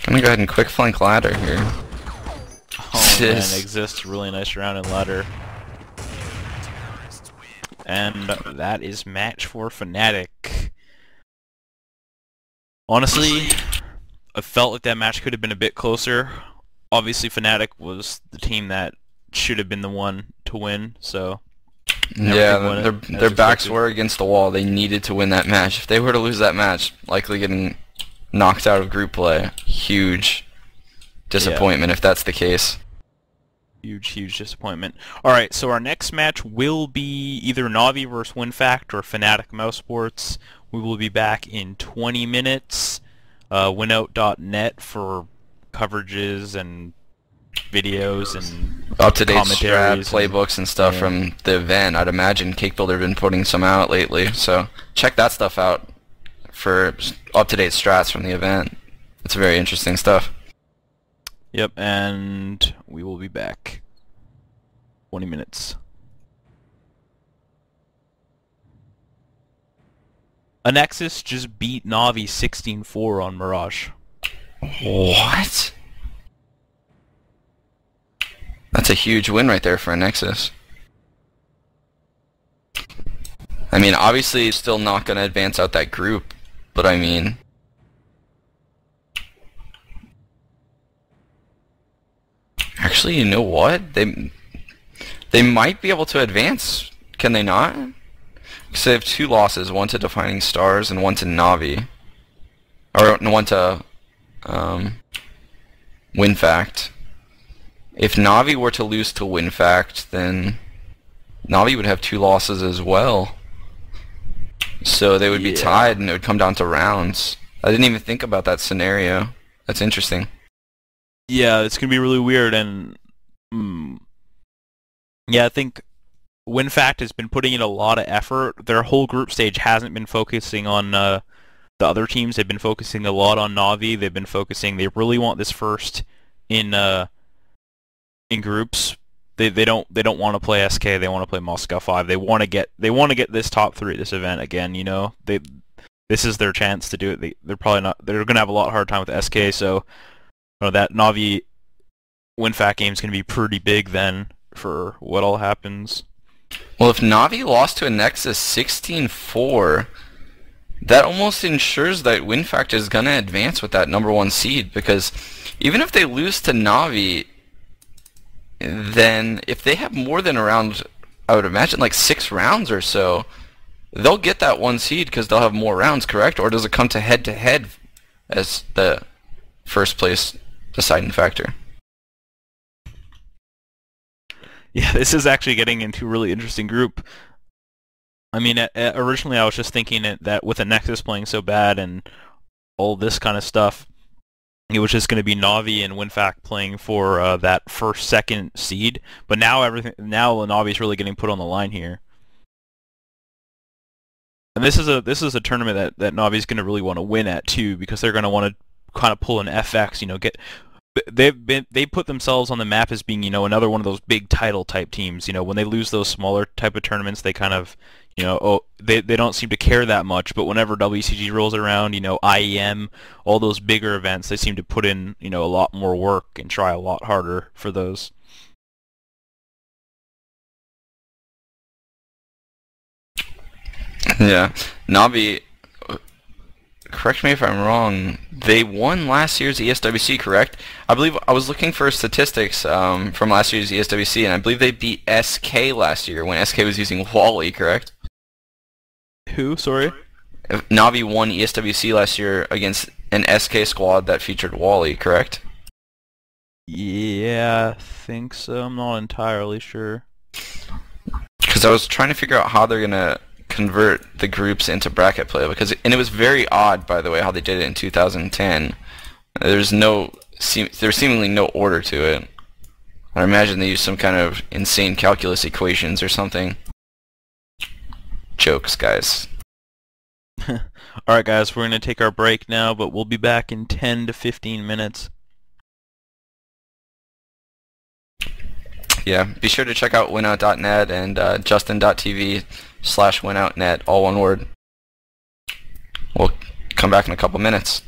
Gonna go ahead and quick flank ladder here. Oh man, exists really nice round in ladder. And that is match for Fnatic. Honestly, I felt like that match could have been a bit closer. Obviously, Fnatic was the team that should have been the one to win, so... Yeah, their backs were against the wall. They needed to win that match. If they were to lose that match, likely getting knocked out of group play. Huge disappointment if that's the case. Huge disappointment. Alright, so our next match will be either Navi versus WinFact or Fnatic Mousesports. We will be back in 20 minutes. Winout.net for coverages and videos and up-to-date strat, playbooks and stuff from the event. I'd imagine Cake Builder been putting some out lately, so check that stuff out for up-to-date strats from the event. It's very interesting stuff. Yep, and we will be back. 20 minutes. Nexus just beat Navi 16-4 on Mirage. What? That's a huge win right there for a Nexus. I mean, obviously it's still not going to advance out that group, but I mean... Actually, you know what? They might be able to advance, can they not? Because they have 2 losses, one to Defining Stars and one to Navi. Or one to WinFact. If Navi were to lose to WinFact, then Navi would have 2 losses as well. So they would be tied and it would come down to rounds. I didn't even think about that scenario. That's interesting. Yeah, it's going to be really weird, and yeah, I think WinFact has been putting in a lot of effort. Their whole group stage hasn't been focusing on the other teams. They've been focusing a lot on Navi. They've been focusing. They really want this first in groups. They don't want to play SK. They want to play Moscow 5. They want to get this top 3 at this event again. You know, this is their chance to do it. They're probably not. They're going to have a lot hard time with SK. So. That Navi WinFact game is going to be pretty big then for what all happens. Well, if Navi lost to a Nexus 16-4, that almost ensures that WinFact is going to advance with that #1 seed, because even if they lose to Navi, then if they have more than a round, I would imagine like 6 rounds or so, they'll get that 1 seed because they'll have more rounds, correct? Or does it come to head-to-head as the first place deciding factor? Yeah, this is actually getting into a really interesting group. I mean, originally I was just thinking that with a Nexus playing so bad and all this kind of stuff, it was just going to be Navi and WinFact playing for that first, second seed. But now Navi's really getting put on the line here. And this is a tournament that Navi's going to really want to win at too, because they're going to want to kind of pull an FX, you know, they put themselves on the map as being, you know, another one of those big title type teams. You know, when they lose those smaller type of tournaments, they kind of, you know, they don't seem to care that much. But whenever WCG rolls around, you know, IEM, all those bigger events, they seem to put in, you know, a lot more work and try a lot harder for those. Yeah, Navi, correct me if I'm wrong, they won last year's ESWC, correct? I believe I was looking for statistics from last year's ESWC, and I believe they beat SK last year when SK was using Wally, correct? Who, sorry? Navi won ESWC last year against an SK squad that featured Wally, correct? Yeah, I think so. I'm not entirely sure. Because I was trying to figure out how they're going to convert the groups into bracket play, and it was very odd, by the way, how they did it in 2010. There's seemingly no order to it. I imagine they used some kind of insane calculus equations or something. Jokes, guys. Alright guys, we're going to take our break now, but we'll be back in 10 to 15 minutes. Yeah, be sure to check out winout.net and justin.tv/winoutnet, all one word. We'll come back in a couple minutes.